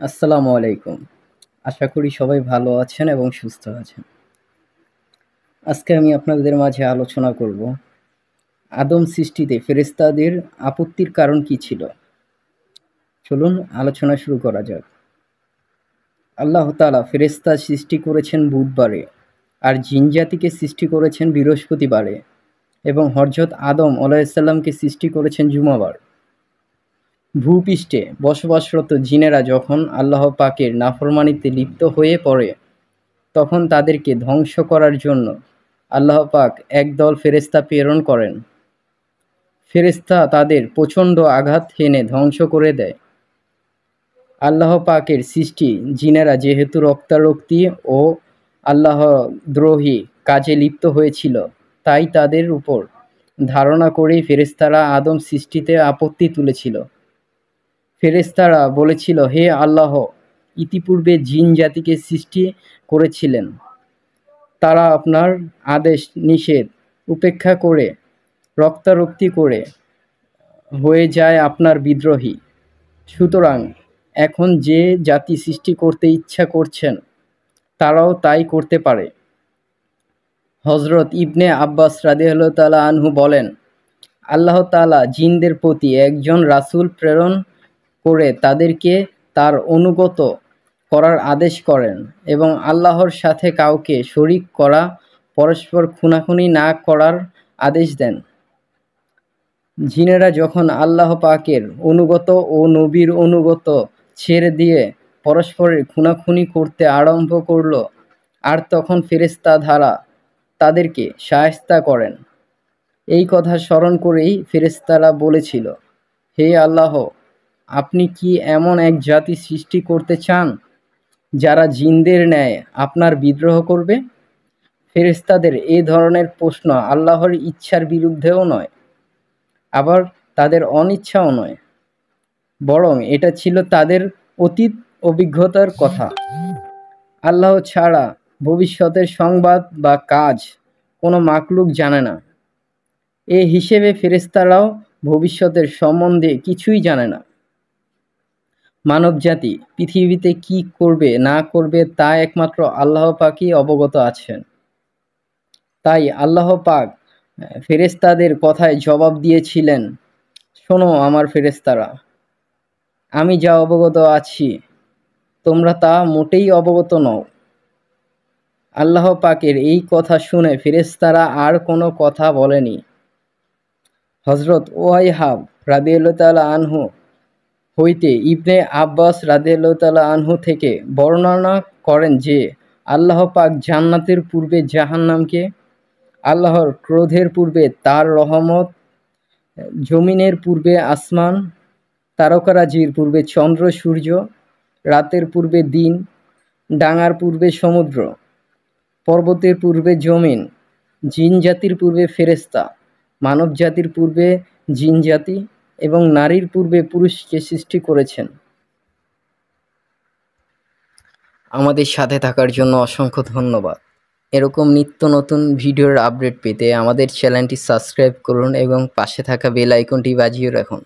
আসসালামু আলাইকুম। আশা করি সবাই ভালো আছেন এবং সুস্থ আছেন। আজকে আমি আপনাদের মাঝে আলোচনা করব আদম সৃষ্টিতে ফেরেশতাদের আপত্তির কারণ কি ছিল? চলুন আলোচনা শুরু করা যাক। আল্লাহ তাআলা ফেরেশতা সৃষ্টি করেছেন বুধবারে আর জিন জাতিকে সৃষ্টি করেছেন বৃহস্পতিবারে এবং হযরত আদম আলাইহিসসালামকে সৃষ্টি করেছেন জুমাবার। ভূপৃষ্ঠে বসবাসরত জিনেরা যখন আল্লাহ পাকের নাফরমানিতে লিপ্ত হয়ে পড়ে তখন তাদেরকে ধ্বংস করার জন্য আল্লাহ পাক একদল ফেরেশতা প্রেরণ করেন। ফেরেশতা তাদের প্রচণ্ড আঘাত হেনে ধ্বংস করে দেয়। আল্লাহ পাকের সৃষ্টি জিনেরা যেহেতু রক্তারক্তি ও আল্লাহদ্রোহী কাজে লিপ্ত হয়েছিল, তাই তাদের উপর ধারণা করেই ফেরেশতারা আদম সৃষ্টিতে আপত্তি তুলেছিল। ফেরেশতারা বলেছিল, হে আল্লাহ, ইতিপূর্বে জিন জাতিকে সৃষ্টি করেছিলেন, তারা আপনার আদেশ নিষেধ উপেক্ষা করে রক্তারক্তি করে হয়ে যায় আপনার বিদ্রোহী। সুতরাং এখন যে জাতি সৃষ্টি করতে ইচ্ছা করছেন তারাও তাই করতে পারে। হযরত ইবনে আব্বাস রাদিয়াল্লাহু তাআলা আনহু বলেন, আল্লাহ তাআলা জিনদের প্রতি একজন রাসূল প্রেরণ করে তাদেরকে তার অনুগত করার আদেশ করেন এবং আল্লাহর সাথে কাউকে শরীক করা, পরস্পর খুনাখুনি না করার আদেশ দেন। জিনেরা যখন আল্লাহ পাকের অনুগত ও নবীর অনুগত ছেড়ে দিয়ে পরস্পরের খুনাখুনি করতে আরম্ভ করল, আর তখন ফেরেশতারা তাদেরকে শায়েস্তা করেন। এই কথা স্মরণ করেই ফেরেশতারা বলেছিল, হে আল্লাহ, আপনি কি এমন এক জাতি সৃষ্টি করতে চান যারা জিনদের ন্যায় আপনার বিদ্রোহ করবে? ফেরেশতাদের এ ধরনের প্রশ্ন আল্লাহর ইচ্ছার বিরুদ্ধেও নয়, আবার তাদের অনিচ্ছাও নয়, বরং এটা ছিল তাদের অতীত অভিজ্ঞতার কথা। আল্লাহ ছাড়া ভবিষ্যতের সংবাদ বা কাজ কোনো মাখলুক জানে না। এ হিসেবে ফেরেশতারাও ভবিষ্যতের সম্বন্ধে কিছুই জানে না। মানবজাতি পৃথিবীতে কি করবে না করবে তা একমাত্র আল্লাহ পাকই অবগত আছেন। তাই আল্লাহ পাক ফেরেশতাদের কথায় জবাব দিয়েছিলেন, শোনো আমার ফেরেশতারা, আমি যা অবগত আছি তোমরা তা মোটেই অবগত নও। আল্লাহ পাকের এই কথা শুনে ফেরেশতারা আর কোনো কথা বলেনি। হযরত ওয়াইহাব রাদিয়াল্লাহু তাআলা আনহু হইতে ইবনে আব্বাস রাদিয়াল্লাহু তাআলা আনহু থেকে বর্ণনা করেন যে, আল্লাহ পাক জান্নাতের পূর্বে জাহান্নামকে, আল্লাহর ক্রোধের পূর্বে তার রহমত, জমিনের পূর্বে আসমান, তারকারাজির পূর্বে চন্দ্র সূর্য, রাতের পূর্বে দিন, ডাঙার পূর্বে সমুদ্র, পর্বতের পূর্বে জমিন, জিন জাতির পূর্বে ফেরেশতা, মানব জাতির পূর্বে জিন জাতি এবং নারীর পূর্বে পুরুষকে সৃষ্টি করেছেন। আমাদের সাথে থাকার জন্য অসংখ্য ধন্যবাদ। এরকম নিত্য নতুন ভিডিওর আপডেট পেতে আমাদের চ্যানেলটি সাবস্ক্রাইব করুন এবং পাশে থাকা বেল আইকনটি বাজিয়ে রাখুন।